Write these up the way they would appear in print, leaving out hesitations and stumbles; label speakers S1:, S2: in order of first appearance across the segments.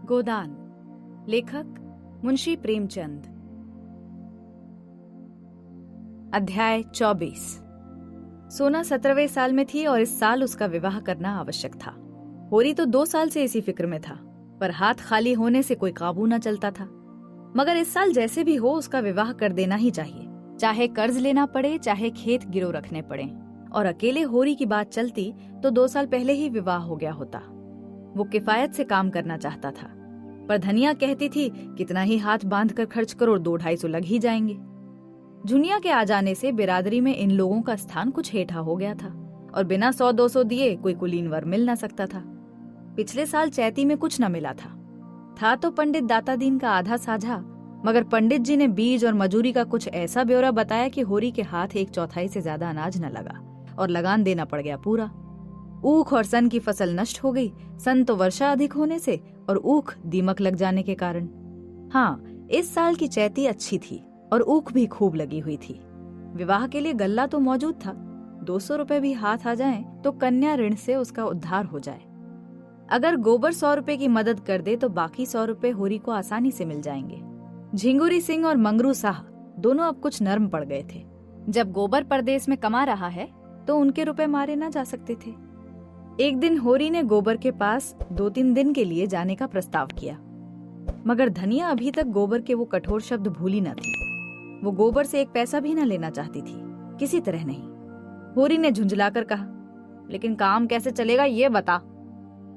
S1: गोदान। लेखक मुंशी प्रेमचंद। अध्याय 24। सोना 17वें साल में थी और इस साल उसका विवाह करना आवश्यक था। होरी तो 2 साल से इसी फिक्र में था, पर हाथ खाली होने से कोई काबू न चलता था। मगर इस साल जैसे भी हो उसका विवाह कर देना ही चाहिए, चाहे कर्ज लेना पड़े चाहे खेत गिरो रखने पड़े। और अकेले होरी की बात चलती तो 2 साल पहले ही विवाह हो गया होता। वो किफायत से काम करना चाहता था, पर धनिया कहती थी कितना ही हाथ बांध कर खर्च करो, 200-250 लग ही जाएंगे। झुनिया के आ जाने से बिरादरी में इन लोगों का स्थान कुछ हेठा हो गया था और बिना 100-200 दिए कोई कुलीन वर मिल न सकता था। पिछले साल चैती में कुछ न मिला था तो पंडित दाता दीन का आधा साझा, मगर पंडित जी ने बीज और मजूरी का कुछ ऐसा ब्यौरा बताया कि होरी के हाथ 1/4 से ज्यादा अनाज न लगा और लगान देना पड़ गया पूरा। ऊख और सन की फसल नष्ट हो गई, सन तो वर्षा अधिक होने से और ऊख दीमक लग जाने के कारण। हाँ, इस साल की चैती अच्छी थी और ऊख भी खूब लगी हुई थी। विवाह के लिए गल्ला तो मौजूद था, 200 रुपए भी हाथ आ जाएं तो कन्या ऋण से उसका उद्धार हो जाए। अगर गोबर 100 रुपए की मदद कर दे तो बाकी 100 रुपए होरी को आसानी से मिल जाएंगे। झिंगुरी सिंह और मंगरू साह दोनों अब कुछ नर्म पड़ गए थे। जब गोबर परदेश में कमा रहा है तो उनके रुपए मारे न जा सकते थे। एक दिन होरी ने गोबर के पास 2-3 दिन के लिए जाने का प्रस्ताव किया, मगर धनिया अभी तक गोबर के वो कठोर शब्द भूली न थी। वो गोबर से 1 पैसा भी न लेना चाहती थी, किसी तरह नहीं। होरी ने झुंझलाकर कहा, लेकिन काम कैसे चलेगा ये बता।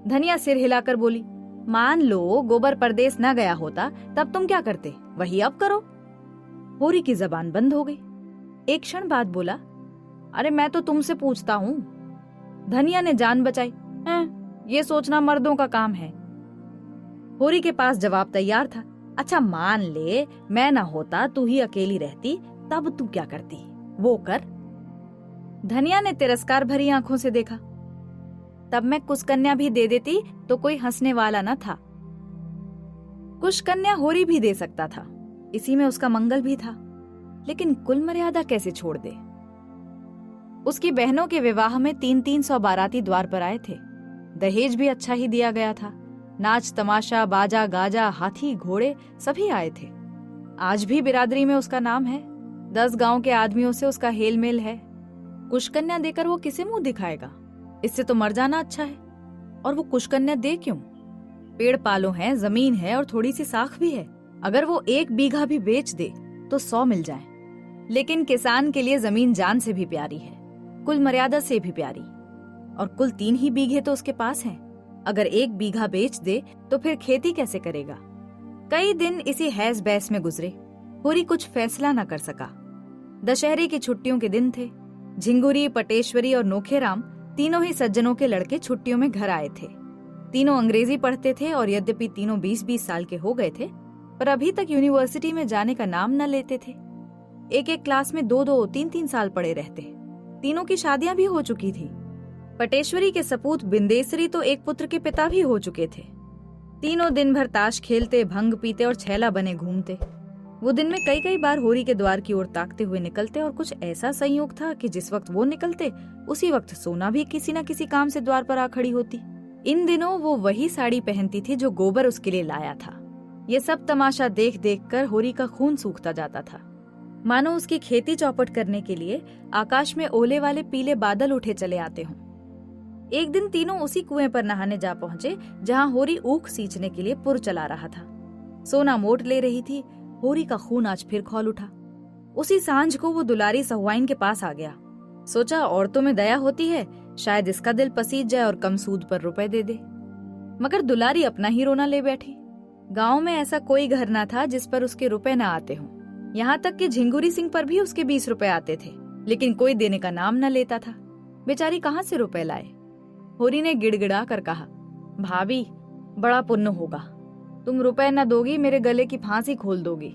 S1: धनिया सिर हिलाकर बोली, मान लो गोबर परदेश न गया होता तब तुम क्या करते, वही अब करो। होरी की जबान बंद हो गई। एक क्षण बाद बोला, अरे मैं तो तुमसे पूछता हूँ। धनिया ने जान बचाई, ये सोचना मर्दों का काम है। होरी के पास जवाब तैयार था, अच्छा मान ले मैं ना होता, तू ही अकेली रहती, तब तू क्या करती, वो कर। धनिया ने तिरस्कार भरी आंखों से देखा, तब मैं कुशकन्या भी दे देती तो कोई हंसने वाला न था। कुशकन्या होरी भी दे सकता था, इसी में उसका मंगल भी था, लेकिन कुल मर्यादा कैसे छोड़ दे। उसकी बहनों के विवाह में 300 बाराती द्वार पर आए थे। दहेज भी अच्छा ही दिया गया था। नाच तमाशा, बाजा गाजा, हाथी घोड़े सभी आए थे। आज भी बिरादरी में उसका नाम है, 10 गांव के आदमियों से उसका हेल मेल है। कुशकन्या देकर वो किसे मुंह दिखाएगा, इससे तो मर जाना अच्छा है। और वो कुशकन्या दे क्यों? पेड़ पालो हैं, जमीन है और थोड़ी सी साख भी है। अगर वो 1 बीघा भी बेच दे तो 100 मिल जाए। लेकिन किसान के लिए जमीन जान से भी प्यारी है, कुल मर्यादा से भी प्यारी। और कुल 3 ही बीघे तो उसके पास हैं। अगर 1 बीघा बेच दे तो फिर खेती कैसे करेगा? कई दिन इसी हैस बैस में गुजरे। होरी कुछ फैसला न कर सका। दशहरे की छुट्टियों के दिन थे। झिंगुरी, पटेश्वरी और नोखेराम तीनों ही सज्जनों के लड़के छुट्टियों में घर आए थे। तीनों अंग्रेजी पढ़ते थे और यद्यपि तीनों 20-20 साल के हो गए थे, पर अभी तक यूनिवर्सिटी में जाने का नाम न लेते थे। एक क्लास में 2-2, 3-3 साल पड़े रहते। तीनों की शादियां भी हो चुकी थी। पटेश्वरी के सपूत बिंदेसरी तो एक पुत्र के पिता भी हो चुके थे। तीनों दिन भर ताश खेलते, भंग पीते और छैला बने घूमते। वो दिन में कई बार होरी के द्वार की ओर ताकते हुए निकलते और कुछ ऐसा संयोग था कि जिस वक्त वो निकलते उसी वक्त सोना भी किसी न किसी काम से द्वार पर आ खड़ी होती। इन दिनों वो वही साड़ी पहनती थी जो गोबर उसके लिए लाया था। ये सब तमाशा देख देख कर होरी का खून सूखता जाता था, मानो उसकी खेती चौपट करने के लिए आकाश में ओले वाले पीले बादल उठे चले आते हों। एक दिन तीनों उसी कुएं पर नहाने जा पहुंचे जहां होरी ऊख सींचने के लिए पुर चला रहा था। सोना मोट ले रही थी। होरी का खून आज फिर खौल उठा। उसी सांझ को वो दुलारी सहुआइन के पास आ गया। सोचा औरतों में दया होती है, शायद इसका दिल पसीज जाए और कम सूद पर रुपए दे दे। मगर दुलारी अपना ही रोना ले बैठी। गांव में ऐसा कोई घर ना था जिस पर उसके रुपए न आते हों। यहाँ तक कि झिंगुरी सिंह पर भी उसके 20 रुपए आते थे, लेकिन कोई देने का नाम न लेता था। बेचारी कहाँ से रुपए लाए? होरी ने गिड़गिड़ा कर कहा, भाभी बड़ा पुण्य होगा, तुम रुपए न दोगी, मेरे गले की फांसी खोल दोगी।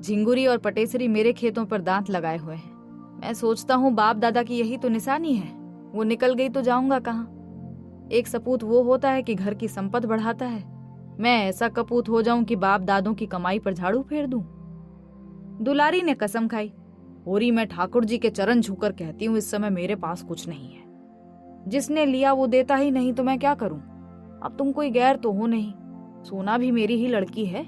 S1: झिंगुरी और पटेसरी मेरे खेतों पर दांत लगाए हुए हैं। मैं सोचता हूँ बाप दादा की यही तो निशानी है। वो निकल गई तो जाऊंगा कहाँ? एक सपूत वो होता है कि घर की संपत्ति बढ़ाता है। मैं ऐसा कपूत हो जाऊं कि बाप दादों की कमाई पर झाड़ू फेर दूं। दुलारी ने कसम खाई, होरी मैं ठाकुर जी के चरण छूकर कहती हूँ इस समय मेरे पास कुछ नहीं है। जिसने लिया वो देता ही नहीं तो मैं क्या करूं? अब तुम कोई गैर तो हो नहीं। सोना भी मेरी ही लड़की है,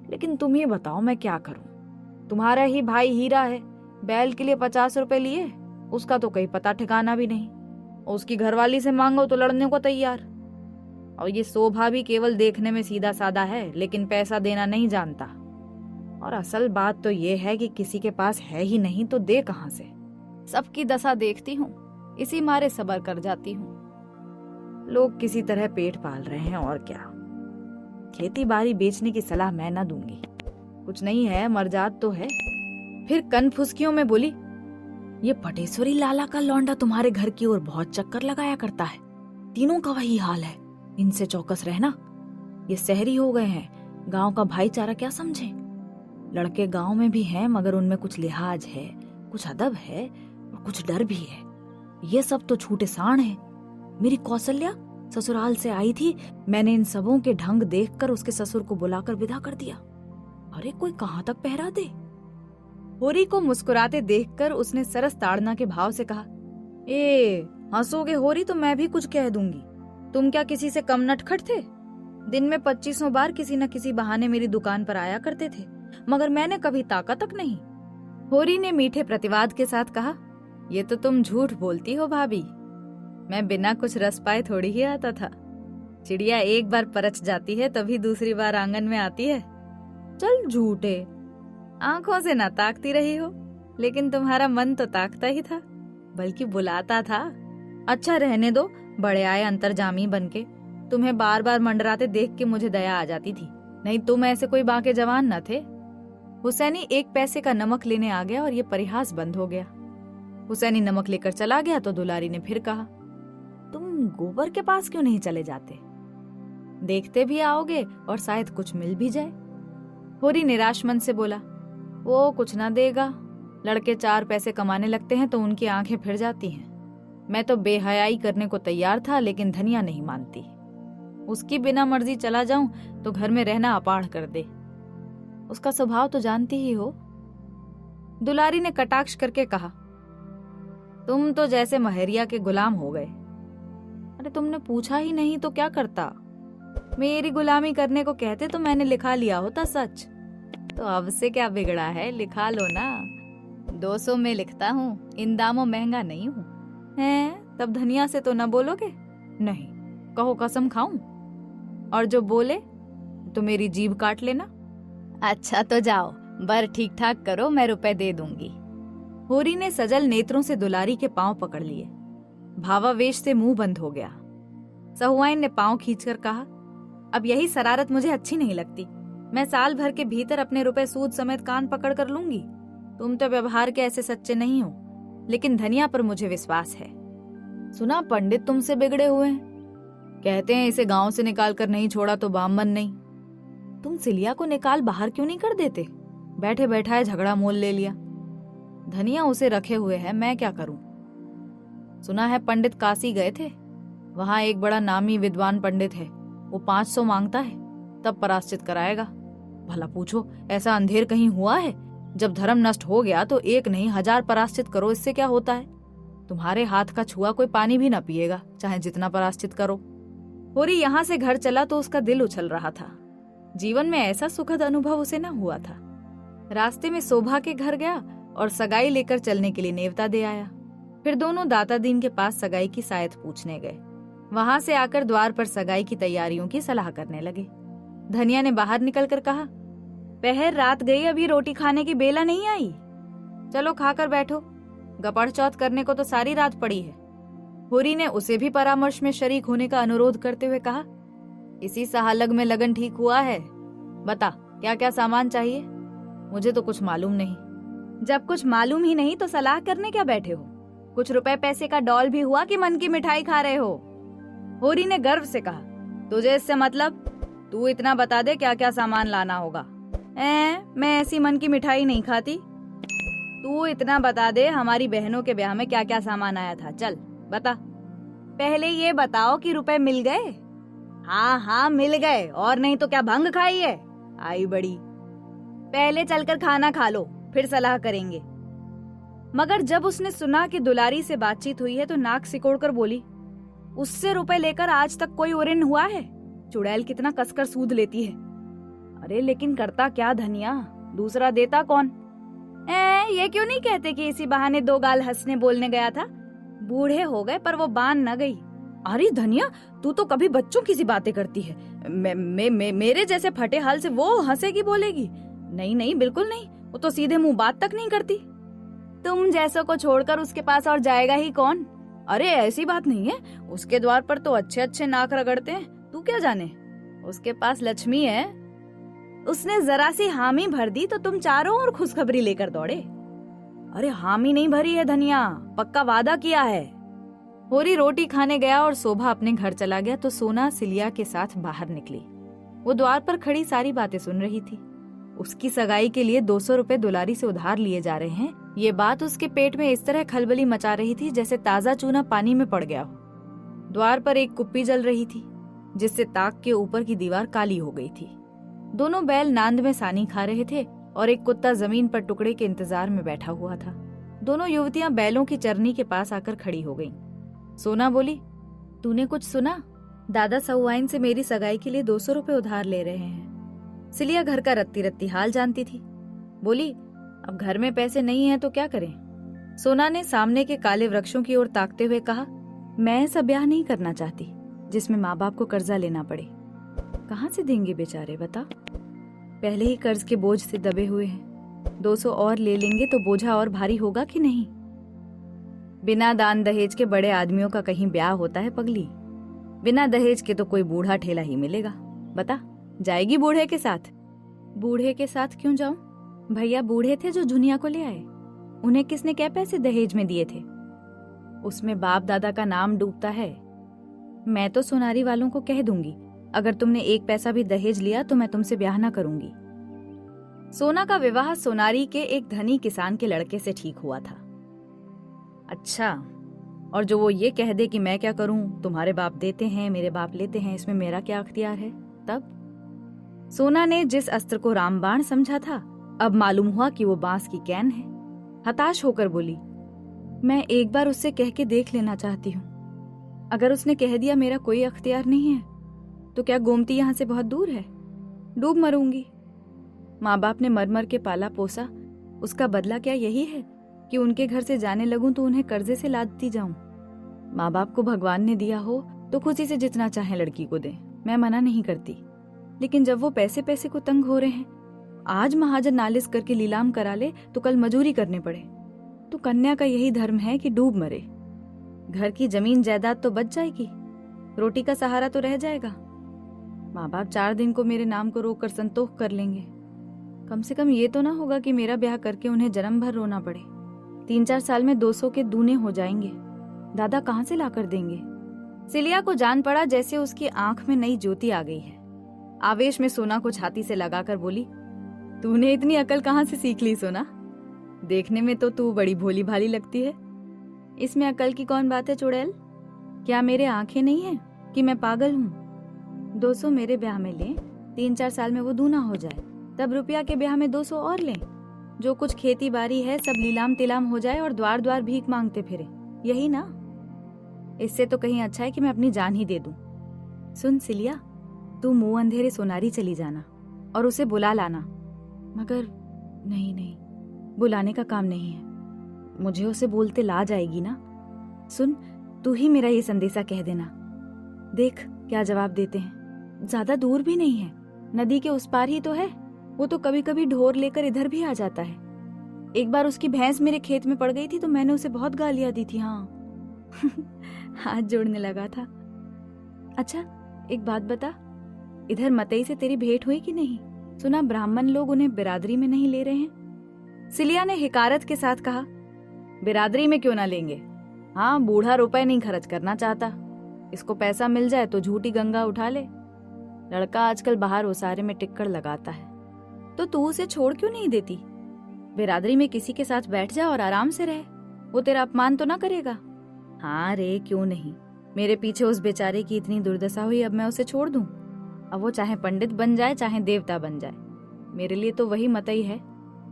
S1: लेकिन तुम ही बताओ मैं क्या करूं। तुम्हारा ही भाई हीरा है, बैल के लिए 50 रुपए लिए, उसका तो कहीं पता ठिकाना भी नहीं। और उसकी घरवाली से मांगो तो लड़ने को तैयार। और ये शोभा भी केवल देखने में सीधा साधा है, लेकिन पैसा देना नहीं जानता। और असल बात तो ये है कि किसी के पास है ही नहीं तो दे कहां से। सबकी दशा देखती हूँ, इसी मारे सब्र कर जाती हूँ। लोग किसी तरह पेट पाल रहे हैं और क्या। खेती बाड़ी बेचने की सलाह मैं ना दूंगी, कुछ नहीं है, मरजात तो है। फिर कनफुसकियों में बोली, ये पटेश्वरी लाला का लौंडा तुम्हारे घर की ओर बहुत चक्कर लगाया करता है, तीनों का वही हाल है, इनसे चौकस रहना। ये शहरी हो गए हैं, गांव का भाईचारा क्या समझे। लड़के गांव में भी हैं, मगर उनमें कुछ लिहाज है, कुछ अदब है और कुछ डर भी है। ये सब तो छूटे सांड है। मेरी कौशल्या ससुराल से आई थी, मैंने इन सबों के ढंग देखकर उसके ससुर को बुलाकर विदा कर दिया। अरे कोई कहां तक पहरा दे। होरी को मुस्कुराते देखकर उसने सरस ताड़ना के भाव से कहा, ए हंसोगे होरी तो मैं भी कुछ कह दूंगी। तुम क्या किसी से कम नटखट थे? दिन में 25 बार किसी न किसी बहाने मेरी दुकान पर आया करते थे, मगर मैंने कभी ताका तक नहीं। होरी ने मीठे प्रतिवाद के साथ कहा, ये तो तुम झूठ बोलती हो भाभी, मैं बिना कुछ रस पाए थोड़ी ही आता था। चिड़िया एक बार परच जाती है तभी दूसरी बार आंगन में आती है। चल झूठे, आंखों से ना ताकती रही हो, लेकिन तुम्हारा मन तो ताकता ही था, बल्कि बुलाता था। अच्छा रहने दो, बड़े आए अंतर्जामी बनके, तुम्हें बार बार मंडराते देख के मुझे दया आ जाती थी, नहीं तुम ऐसे कोई बांके जवान न थे। हुसैनी 1 पैसे का नमक लेने आ गया और ये परिहास बंद हो गया। हुसैनी नमक लेकर चला गया तो दुलारी ने फिर कहा, तुम गोबर के पास क्यों नहीं चले जाते? देखते भी आओगे और शायद कुछ मिल भी जाए। होरी निराश मन से बोला, वो कुछ ना देगा। लड़के 4 पैसे कमाने लगते हैं तो उनकी आंखें फिर जाती हैं। मैं तो बेहयाई करने को तैयार था, लेकिन धनिया नहीं मानती। उसकी बिना मर्जी चला जाऊं तो घर में रहना अपाढ़ कर दे। उसका स्वभाव तो जानती ही हो। दुलारी ने कटाक्ष करके कहा, तुम तो जैसे महरिया के गुलाम हो गए। अरे तुमने पूछा ही नहीं तो क्या करता? मेरी गुलामी करने को कहते तो मैंने लिखा लिया होता सच। तो अब से क्या बिगड़ा है, लिखा लो ना। 200 में लिखता हूँ, इन दामों महंगा नहीं हूँ। हैं, तब धनिया से तो न बोलोगे? नहीं, कहो कसम खाऊं? और जो बोले तो मेरी जीभ काट लेना। अच्छा तो जाओ, बर ठीक ठाक करो, मैं रुपए दे दूंगी। होरी ने सजल नेत्रों से दुलारी के पांव पकड़ लिए। भावावेश से मुंह बंद हो गया। सहुआइन ने पांव खींचकर कहा, अब यही शरारत मुझे अच्छी नहीं लगती। मैं साल भर के भीतर अपने रुपए सूद समेत कान पकड़ कर लूंगी। तुम तो व्यवहार के ऐसे सच्चे नहीं हो, लेकिन धनिया पर मुझे विश्वास है। सुना पंडित तुमसे बिगड़े हुए हैं, कहते हैं इसे गांव से निकाल कर नहीं छोड़ा तो बामन नहीं। तुम सिलिया को निकाल बाहर क्यों नहीं कर देते? बैठे बैठाए झगड़ा मोल ले लिया। धनिया उसे रखे हुए है, मैं क्या करूं? सुना है पंडित काशी गए थे, वहां एक बड़ा नामी विद्वान पंडित है, वो 500 मांगता है, तब पराश्चित कराएगा। भला पूछो, ऐसा अंधेर कहीं हुआ है? जब धर्म नष्ट हो गया तो 1 नहीं 1000 पराश्चित करो, इससे क्या होता है? तुम्हारे हाथ का छुआ कोई पानी भी ना पिएगा, चाहे जितना पराश्चित करो। होरी यहाँ से घर चला तो उसका दिल उछल रहा था। जीवन में ऐसा सुखद अनुभव उसे न हुआ था। रास्ते में शोभा के घर गया और सगाई लेकर चलने के लिए नेवता दे आया। फिर दोनों दाता दीन के पास सगाई की सायत पूछने गए। वहां से आकर द्वार पर सगाई की तैयारियों की सलाह करने लगे। धनिया ने बाहर निकलकर कहा, पहर रात गई, अभी रोटी खाने की बेला नहीं आई। चलो खाकर बैठो, गपड़ चौथ करने को तो सारी रात पड़ी है। होरी ने उसे भी परामर्श में शरीक होने का अनुरोध करते हुए कहा, इसी सहालग में लगन ठीक हुआ है, बता क्या क्या सामान चाहिए? मुझे तो कुछ मालूम नहीं। जब कुछ मालूम ही नहीं तो सलाह करने क्या बैठे हो? कुछ रुपए पैसे का डॉल भी हुआ कि मन की मिठाई खा रहे हो? होरी ने गर्व से कहा, तुझे इससे मतलब? तू इतना बता दे क्या क्या सामान लाना होगा। मैं ऐसी मन की मिठाई नहीं खाती। तू इतना बता दे हमारी बहनों के ब्याह में क्या क्या सामान आया था, चल बता। पहले ये बताओ कि रुपए मिल गए? हाँ हाँ मिल गए, और नहीं तो क्या भंग खाई है? आई बड़ी। पहले चलकर खाना खा लो, फिर सलाह करेंगे। मगर जब उसने सुना कि दुलारी से बातचीत हुई है तो नाक सिकोड़कर बोली, उससे रुपए लेकर आज तक कोई उरिन हुआ है? चुड़ैल कितना कसकर सूद लेती है। अरे लेकिन करता क्या धनिया, दूसरा देता कौन? ये क्यों नहीं कहते कि इसी बहाने दो गाल हंसने बोलने गया था? बूढ़े हो गए पर वो बान न गई। अरे धनिया, तू तो कभी बच्चों की सी बातें करती है। मेरे जैसे फटे हाल से वो हंसेगी बोलेगी? नहीं नहीं, बिल्कुल नहीं, वो तो सीधे मुंह बात तक नहीं करती। तुम जैसों को छोड़कर उसके पास और जाएगा ही कौन? अरे ऐसी बात नहीं है, उसके द्वार पर तो अच्छे अच्छे नाक रगड़ते हैं, तू क्या जाने। उसके पास लक्ष्मी है। उसने जरा सी हामी भर दी तो तुम चारों ओर खुशखबरी लेकर दौड़े। अरे हामी नहीं भरी है धनिया, पक्का वादा किया है। होरी रोटी खाने गया और शोभा अपने घर चला गया तो सोना सिलिया के साथ बाहर निकली। वो द्वार पर खड़ी सारी बातें सुन रही थी। उसकी सगाई के लिए 200 रुपए दुलारी से उधार लिए जा रहे हैं, ये बात उसके पेट में इस तरह खलबली मचा रही थी जैसे ताजा चूना पानी में पड़ गया हो। द्वार पर एक कुप्पी जल रही थी जिससे ताक के ऊपर की दीवार काली हो गई थी। दोनों बैल नांद में सानी खा रहे थे और एक कुत्ता जमीन पर टुकड़े के इंतजार में बैठा हुआ था। दोनों युवतियां बैलों की चरनी के पास आकर खड़ी हो गईं। सोना बोली, तूने कुछ सुना? दादा सहुआइन से मेरी सगाई के लिए 200 रुपए उधार ले रहे हैं। सिलिया घर का रत्ती रत्ती हाल जानती थी। बोली, अब घर में पैसे नहीं हैं तो क्या करें? सोना ने सामने के काले वृक्षों की ओर ताकते हुए कहा, मैं ऐसा ब्याह नहीं करना चाहती जिसमें माँ बाप को कर्जा लेना पड़े। कहाँ से देंगे बेचारे, बता? पहले ही कर्ज के बोझ से दबे हुए हैं, 200 और ले लेंगे तो बोझा और भारी होगा कि नहीं? बिना दान दहेज के बड़े आदमियों का कहीं ब्याह होता है पगली? बिना दहेज के तो कोई बूढ़ा ठेला ही मिलेगा। बता, जाएगी बूढ़े के साथ? बूढ़े के साथ क्यों जाऊं? भैया बूढ़े थे जो झुनिया को ले आए, उन्हें किसने क्या पैसे दहेज में दिए थे? उसमें बाप दादा का नाम डूबता है। मैं तो सोनारी वालों को कह दूंगी, अगर तुमने एक पैसा भी दहेज लिया तो मैं तुमसे ब्याह ना करूंगी। सोना का विवाह सोनारी के एक धनी किसान के लड़के से ठीक हुआ था। अच्छा, और जो वो ये कह दे कि मैं क्या करूं, तुम्हारे बाप देते हैं मेरे बाप लेते हैं, इसमें मेरा क्या अख्तियार है? तब सोना ने जिस अस्त्र को रामबाण समझा था अब मालूम हुआ कि वो बांस की कैन है। हताश होकर बोली, मैं एक बार उससे कह के देख लेना चाहती हूँ। अगर उसने कह दिया मेरा कोई अख्तियार नहीं है तो क्या गोमती यहाँ से बहुत दूर है? डूब मरूंगी। माँ बाप ने मर मर के पाला पोसा, उसका बदला क्या यही है कि उनके घर से जाने लगूं तो उन्हें कर्जे से लादती जाऊं? माँ बाप को भगवान ने दिया हो तो खुशी से जितना चाहे लड़की को दें, मैं मना नहीं करती। लेकिन जब वो पैसे पैसे को तंग हो रहे हैं, आज महाजन नालिश करके लीलाम करा ले तो कल मजूरी करने पड़े, तो कन्या का यही धर्म है कि डूब मरे। घर की जमीन जायदाद तो बच जाएगी, रोटी का सहारा तो रह जाएगा। माँ बाप 4 दिन को मेरे नाम को रोक कर संतोष कर लेंगे। कम से कम ये तो ना होगा कि मेरा ब्याह करके उन्हें जन्म भर रोना पड़े। 3-4 साल में 200 के दूने हो जाएंगे, दादा कहाँ से ला कर देंगे? सिलिया को जान पड़ा जैसे उसकी आंख में नई ज्योति आ गई है। आवेश में सोना को छाती से लगाकर बोली, तूने इतनी अकल कहाँ से सीख ली सोना? देखने में तो तू बड़ी भोली भाली लगती है। इसमें अकल की कौन बात है चुड़ैल? क्या मेरे आंखें नहीं है कि मैं पागल हूँ? 200 मेरे ब्याह में लें, 3-4 साल में वो दूना हो जाए, तब रुपया के ब्याह में 200 और लें। जो कुछ खेती बाड़ी है सब लीलाम तिलाम हो जाए और द्वार द्वार भीख मांगते फिरे, यही ना? इससे तो कहीं अच्छा है कि मैं अपनी जान ही दे दूं। सुन सिलिया, तू मुंह अंधेरे सोनारी चली जाना और उसे बुला लाना। मगर नहीं नहीं, बुलाने का काम नहीं है, मुझे उसे बोलते ला जाएगी ना। सुन, तू ही मेरा ये संदेशा कह देना, देख क्या जवाब देते हैं। ज्यादा दूर भी नहीं है, नदी के उस पार ही तो है। वो तो कभी कभी ढोर लेकर इधर भी आ जाता है। एक बार उसकी भैंस मेरे खेत में पड़ गई थी तो मैंने उसे बहुत गालियां दी थी। हाँ हाथ जोड़ने लगा था। अच्छा एक बात बता, इधर मतई से तेरी भेंट हुई कि नहीं? सुना ब्राह्मण लोग उन्हें बिरादरी में नहीं ले रहे हैं। सिलिया ने हिकारत के साथ कहा, बिरादरी में क्यों ना लेंगे? हाँ, बूढ़ा रुपए नहीं खर्च करना चाहता, इसको पैसा मिल जाए तो झूठी गंगा उठा ले। लड़का आजकल बाहर ओसारे में टिक्कड़ लगाता है, तो तू उसे छोड़ क्यों नहीं देती? बिरादरी में किसी के साथ बैठ जा और आराम से रहे, वो तेरा अपमान तो ना करेगा। हाँ रे, क्यों नहीं, मेरे पीछे उस बेचारे की इतनी दुर्दशा हुई, अब मैं उसे छोड़ दूं? अब वो चाहे पंडित बन जाए चाहे देवता बन जाए, मेरे लिए तो वही मतई है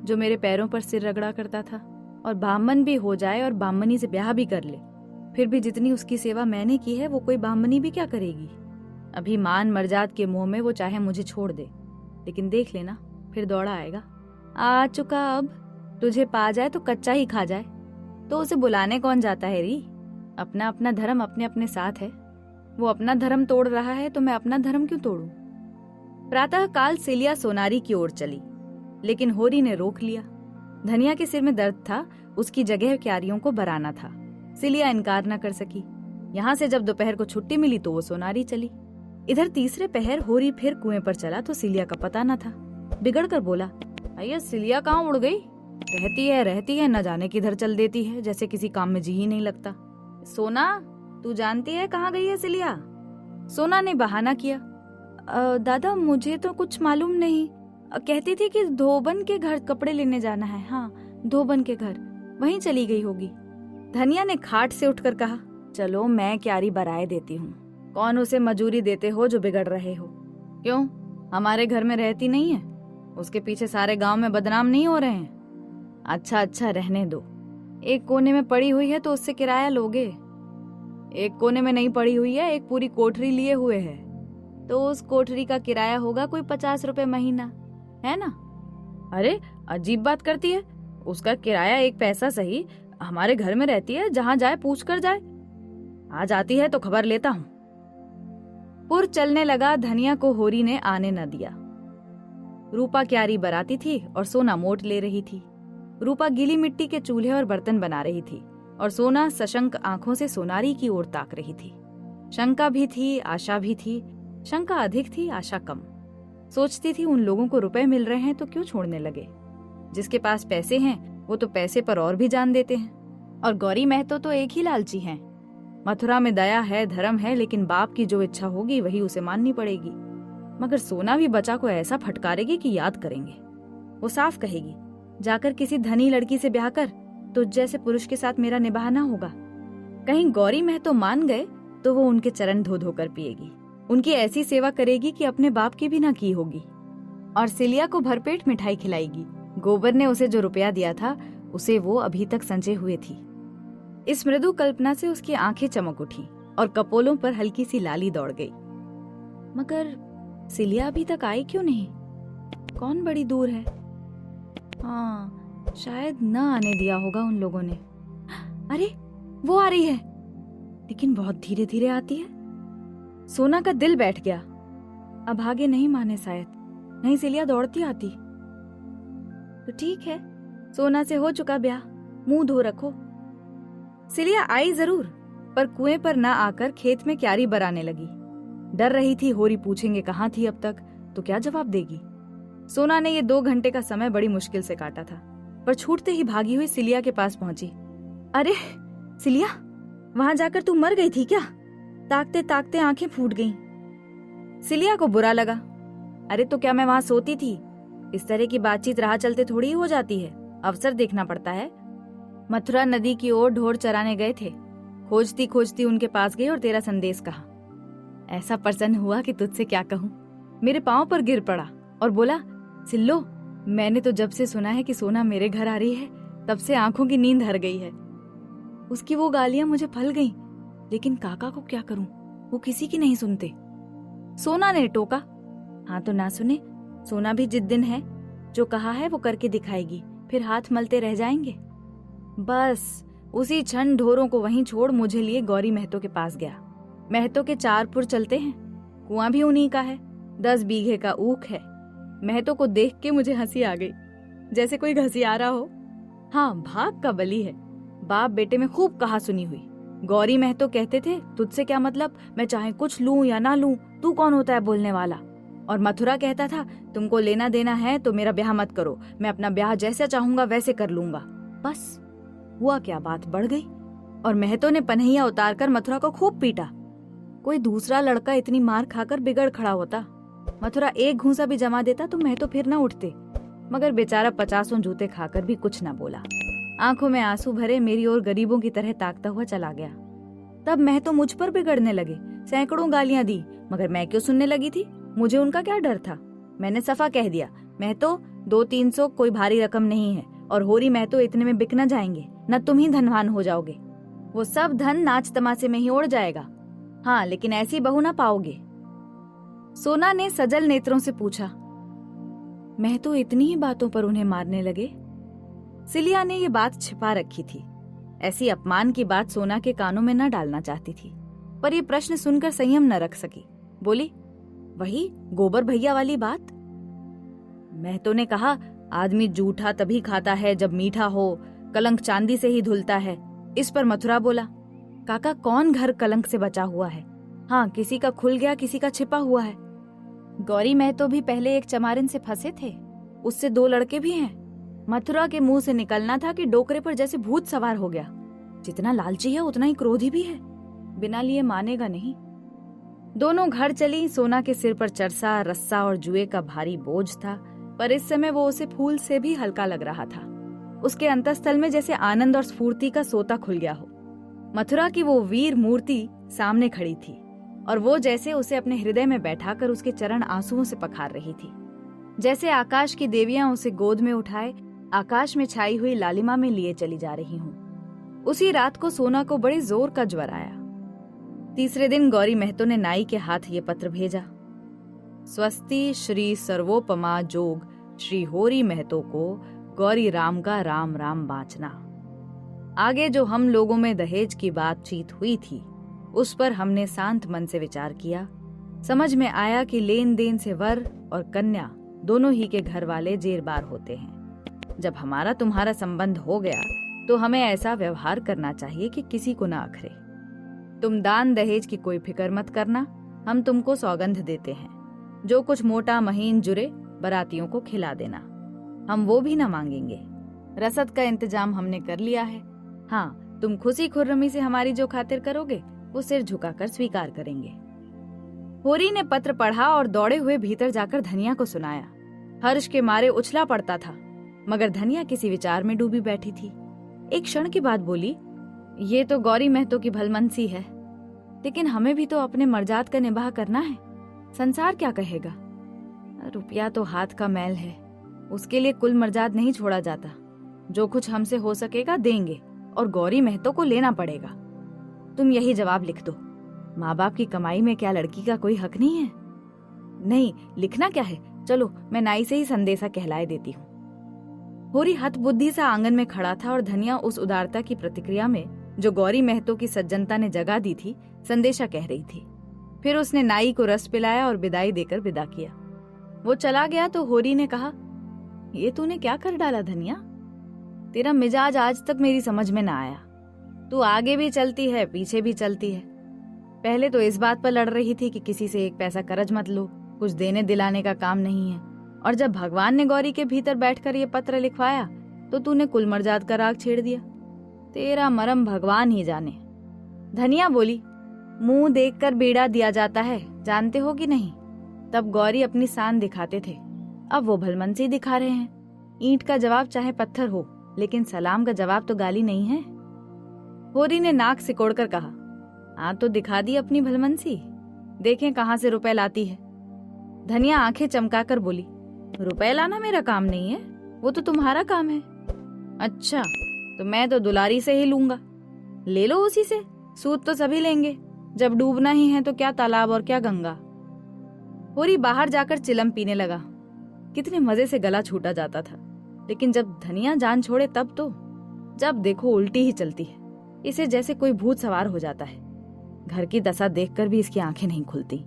S1: जो मेरे पैरों पर सिर रगड़ा करता था। और ब्राह्मण भी हो जाए और ब्राह्मणी से ब्याह भी कर ले, फिर भी जितनी उसकी सेवा मैंने की है वो कोई ब्राह्मणी भी क्या करेगी। अभी मान मर्जाद के मुंह में वो चाहे मुझे छोड़ दे, लेकिन देख लेना फिर दौड़ा आएगा। आ चुका अब, तुझे पा जाए तो कच्चा ही खा जाए, तो उसे बुलाने कौन जाता है री। अपना अपना धर्म अपने अपने साथ है। वो अपना धर्म तोड़ रहा है तो मैं अपना धर्म क्यों तोड़ूं। प्रातः काल सिलिया सोनारी की ओर चली, लेकिन होरी ने रोक लिया। धनिया के सिर में दर्द था, उसकी जगह क्यारियों को बराना था। सिलिया इनकार न कर सकी। यहाँ से जब दोपहर को छुट्टी मिली तो वो सोनारी चली। इधर तीसरे पहर होरी फिर कुएं पर चला तो सिलिया का पता न था। बिगड़ कर बोला, अय्या सिलिया कहाँ उड़ गई? रहती है न जाने किधर चल देती है, जैसे किसी काम में जी ही नहीं लगता। सोना, तू जानती है कहाँ गई है सिलिया? सोना ने बहाना किया, दादा मुझे तो कुछ मालूम नहीं। कहती थी कि धोबन के घर कपड़े लेने जाना है। हाँ, धोबन के घर, वहीं चली गई होगी। धनिया ने खाट से उठकर कहा, चलो मैं क्यारी बराए देती हूँ। कौन उसे मजूरी देते हो जो बिगड़ रहे हो? क्यों, हमारे घर में रहती नहीं है? उसके पीछे सारे गांव में बदनाम नहीं हो रहे हैं? अच्छा रहने दो। एक कोने में पड़ी हुई है तो उससे किराया लोगे? एक कोने में नहीं पड़ी हुई है, एक पूरी कोठरी लिए हुए है, तो उस कोठरी का किराया होगा कोई 50 रुपए महीना, है ना? अरे अजीब बात करती है। उसका किराया 1 पैसा सही, हमारे घर में रहती है, जहां जाए पूछ कर जाए। आज आती है तो खबर लेता हूँ। पुर चलने लगा। धनिया को होरी ने आने न दिया। रूपा क्यारी बराती थी और सोना मोट ले रही थी। रूपा गीली मिट्टी के चूल्हे और बर्तन बना रही थी और सोना सशंक आंखों से सोनारी की ओर ताक रही थी। शंका भी थी, आशा भी थी। शंका अधिक थी, आशा कम। सोचती थी उन लोगों को रुपए मिल रहे हैं तो क्यों छोड़ने लगे। जिसके पास पैसे हैं वो तो पैसे पर और भी जान देते हैं। और गौरी महतो तो एक ही लालची हैं। मथुरा में दया है, धर्म है, लेकिन बाप की जो इच्छा होगी वही उसे माननी पड़ेगी। मगर सोना भी बच्चा को ऐसा फटकारेगी कि याद करेंगे। वो साफ कहेगी, जाकर किसी धनी लड़की से ब्याह कर, तुझ जैसे पुरुष के साथ मेरा निभाना होगा। कहीं गौरी महतो मान गए तो वो उनके चरण धो धो कर पिएगी, उनकी ऐसी सेवा करेगी कि अपने बाप की भी ना की होगी। और सिलिया को भरपेट मिठाई खिलाएगी। गोबर ने उसे जो रुपया दिया था उसे वो अभी तक संजय हुए थी। इस मृदु कल्पना से उसकी आंखें चमक उठी और कपोलों पर हल्की सी लाली दौड़ गई। मगर सिलिया अभी तक आई क्यों नहीं? कौन बड़ी दूर है? हाँ, शायद न आने दिया होगा उन लोगों ने। अरे वो आ रही है, लेकिन बहुत धीरे धीरे आती है। सोना का दिल बैठ गया। अब आगे नहीं माने शायद, नहीं सिलिया दौड़ती आती तो ठीक है। सोना से हो चुका ब्याह, मुंह धो रखो। सिलिया आई जरूर, पर कुएं पर ना आकर खेत में क्यारी बराने लगी। डर रही थी होरी पूछेंगे कहाँ थी अब तक, तो क्या जवाब देगी। सोना ने ये 2 घंटे का समय बड़ी मुश्किल से काटा था, पर छूटते ही भागी हुई सिलिया के पास पहुंची। अरे सिलिया, वहां जाकर तू मर गई थी क्या? ताकते ताकते आंखें फूट गईं। सिलिया को बुरा लगा। अरे तो क्या मैं वहां सोती थी? इस तरह की बातचीत राह चलते थोड़ी हो जाती है, अवसर देखना पड़ता है। मथुरा नदी की ओर ढोर चराने गए थे। खोजती खोजती उनके पास गई और तेरा संदेश कहा। ऐसा प्रसन्न हुआ कि तुझसे क्या कहूँ। मेरे पांव पर गिर पड़ा और बोला, सिल्लो, मैंने तो जब से सुना है कि सोना मेरे घर आ रही है तब से आंखों की नींद हर गई है। उसकी वो गालियां मुझे फल गईं, लेकिन काका को क्या करूं, वो किसी की नहीं सुनते। सोना ने टोका। हाँ तो ना सुने, सोना भी जिद्दिन है, जो कहा है वो करके दिखाएगी, फिर हाथ मलते रह जाएंगे। बस उसी क्षण ढोरों को वहीं छोड़ मुझे लिए गौरी महतो के पास गया। महतो के 4 पुर चलते हैं, कुआं भी उन्हीं का है, 10 बीघे का ऊख है। महतो को देख के मुझे हंसी आ गई, जैसे कोई घसिया रहा हो। हाँ, भाग का बली है। बाप बेटे में खूब कहा सुनी हुई। गौरी महतो कहते थे, तुझसे क्या मतलब, मैं चाहे कुछ लूं या ना लूं, तू कौन होता है बोलने वाला। और मथुरा कहता था, तुमको लेना देना है तो मेरा ब्याह मत करो, मैं अपना ब्याह जैसा चाहूंगा वैसे कर लूंगा। बस हुआ क्या, बात बढ़ गई और महतो ने पनहिया उतारकर मथुरा को खूब पीटा। कोई दूसरा लड़का इतनी मार खाकर बिगड़ खड़ा होता, मथुरा एक घूंसा भी जमा देता तो महतो फिर न उठते। मगर बेचारा 50 जूते खाकर भी कुछ न बोला। आंखों में आंसू भरे मेरी ओर गरीबों की तरह ताकता हुआ चला गया। तब महतो मुझ पर बिगड़ने लगे, सैकड़ों गालियां दी, मगर मैं क्यों सुनने लगी थी? मुझे उनका क्या डर था। मैंने सफा कह दिया, महतो 200-300 कोई भारी रकम नहीं है, और होरी महतो इतने में बिक न जाएंगे, न तुम ही धनवान हो जाओगे। वो सब धन नाच तमाशे में ही उड़ जाएगा। हाँ, लेकिन ऐसी बहू ना पाओगे। सोना ने सजल नेत्रों से पूछा, मैं तो इतनी ही बातों पर उन्हें मारने लगे? सिलिया ने ये बात छिपा रखी थी। ऐसी अपमान की बात सोना के कानों में न डालना चाहती थी, पर यह प्रश्न सुनकर संयम न रख सकी। बोली, वही गोबर भैया वाली बात। महतो ने कहा, आदमी जूठा तभी खाता है जब मीठा हो, कलंक चांदी से ही धुलता है। इस पर मथुरा बोला, काका कौन घर कलंक से बचा हुआ है? हाँ, किसी का खुल गया, किसी का छिपा हुआ है। गौरी महतो भी पहले एक चमारिन से फंसे थे, उससे 2 लड़के भी हैं। मथुरा के मुंह से निकलना था कि डोकरे पर जैसे भूत सवार हो गया। जितना लालची है उतना ही क्रोधी भी है, बिना लिए मानेगा नहीं। दोनों घर चली। सोना के सिर पर चरसा, रस्सा और जुए का भारी बोझ था, पर इस समय वो उसे फूल से भी हल्का लग रहा था। उसके अंतःस्थल में जैसे आनंद और स्फूर्ति का सोता खुल गया हो। मथुरा की वो वीर मूर्ति सामने खड़ी थी और वो जैसे उसे अपने हृदय में बैठाकर उसके चरण आंसुओं से पखार रही थी। जैसे आकाश की देवियां उसे गोद में उठाए आकाश में छाई हुई लालिमा में लिए चली जा रही हूं। उसी रात को सोना को बड़े जोर का ज्वर आया। तीसरे दिन गौरी महतो ने नाई के हाथ ये पत्र भेजा, स्वस्ति श्री सर्वोपमा जोग श्री होरी महतो को गौरी राम का राम राम बाँचना। आगे जो हम लोगों में दहेज की बातचीत हुई थी उस पर हमने शांत मन से विचार किया। समझ में आया कि लेन देन से वर और कन्या दोनों ही के घर वाले जेरबार होते हैं। जब हमारा तुम्हारा संबंध हो गया तो हमें ऐसा व्यवहार करना चाहिए कि किसी को ना अखरे। तुम दान दहेज की कोई फिक्र मत करना, हम तुमको सौगंध देते हैं। जो कुछ मोटा महीन जुरे बरातियों को खिला देना, हम वो भी ना मांगेंगे। रसद का इंतजाम हमने कर लिया है। हाँ, तुम खुशी खुर्रमी से हमारी जो खातिर करोगे वो सिर झुकाकर स्वीकार करेंगे। होरी ने पत्र पढ़ा और दौड़े हुए भीतर जाकर धनिया को सुनाया। हर्ष के मारे उछला पड़ता था, मगर धनिया किसी विचार में डूबी बैठी थी। एक क्षण के बाद बोली, ये तो गौरी महतो की भलमनसी है, लेकिन हमें भी तो अपने मर्जाद का निबाह करना है। संसार क्या कहेगा? रुपया तो हाथ का मैल है, उसके लिए कुल मर्जाद नहीं छोड़ा जाता। जो कुछ हमसे हो सकेगा देंगे और गौरी महतो को लेना पड़ेगा। तुम यही जवाब लिख दो। माँ बाप की कमाई में क्या लड़की का कोई हक नहीं है? नहीं, लिखना क्या है, चलो मैं नाई से ही संदेशा कहलाए देती हूँ। होरी हतबुद्धि सा आंगन में खड़ा था और धनिया उस उदारता की प्रतिक्रिया में जो गौरी महतो की सज्जनता ने जगा दी थी संदेशा कह रही थी। फिर उसने नाई को रस पिलाया और विदाई देकर विदा किया। वो चला गया तो होरी ने कहा, ये तूने क्या कर डाला धनिया? तेरा मिजाज आज तक मेरी समझ में ना आया। तू आगे भी चलती है, पीछे भी चलती है। पहले तो इस बात पर लड़ रही थी कि किसी से एक पैसा कर्ज मत लो, कुछ देने दिलाने का काम नहीं है, और जब भगवान ने गौरी के भीतर बैठकर ये पत्र लिखवाया तो तूने कुल मर्जाद का राग छेड़ दिया। तेरा मरम भगवान ही जाने। धनिया बोली, मुंह देखकर बीड़ा दिया जाता है, जानते हो कि नहीं? तब गौरी अपनी शान दिखाते थे, अब वो भलमनसी दिखा रहे हैं। ईंट का जवाब चाहे पत्थर हो, लेकिन सलाम का जवाब तो गाली नहीं है। होरी ने नाक सिकोड़कर कहा, हाँ तो दिखा दी अपनी भलमनसी, देखें कहाँ से रुपए लाती है। धनिया आंखें चमकाकर बोली, रुपए लाना मेरा काम नहीं है, वो तो तुम्हारा काम है। अच्छा, तो मैं तो दुलारी से ही लूंगा। ले लो उसी से, सूद तो सभी लेंगे। जब डूबना ही है तो क्या तालाब और क्या गंगा। होरी बाहर जाकर चिलम पीने लगा। कितने मजे से गला छूटा जाता था, लेकिन जब धनिया जान छोड़े तब तो जब देखो उल्टी ही चलती है। इसे जैसे कोई भूत सवार हो जाता है। घर की दशा देखकर भी इसकी आंखें नहीं खुलती।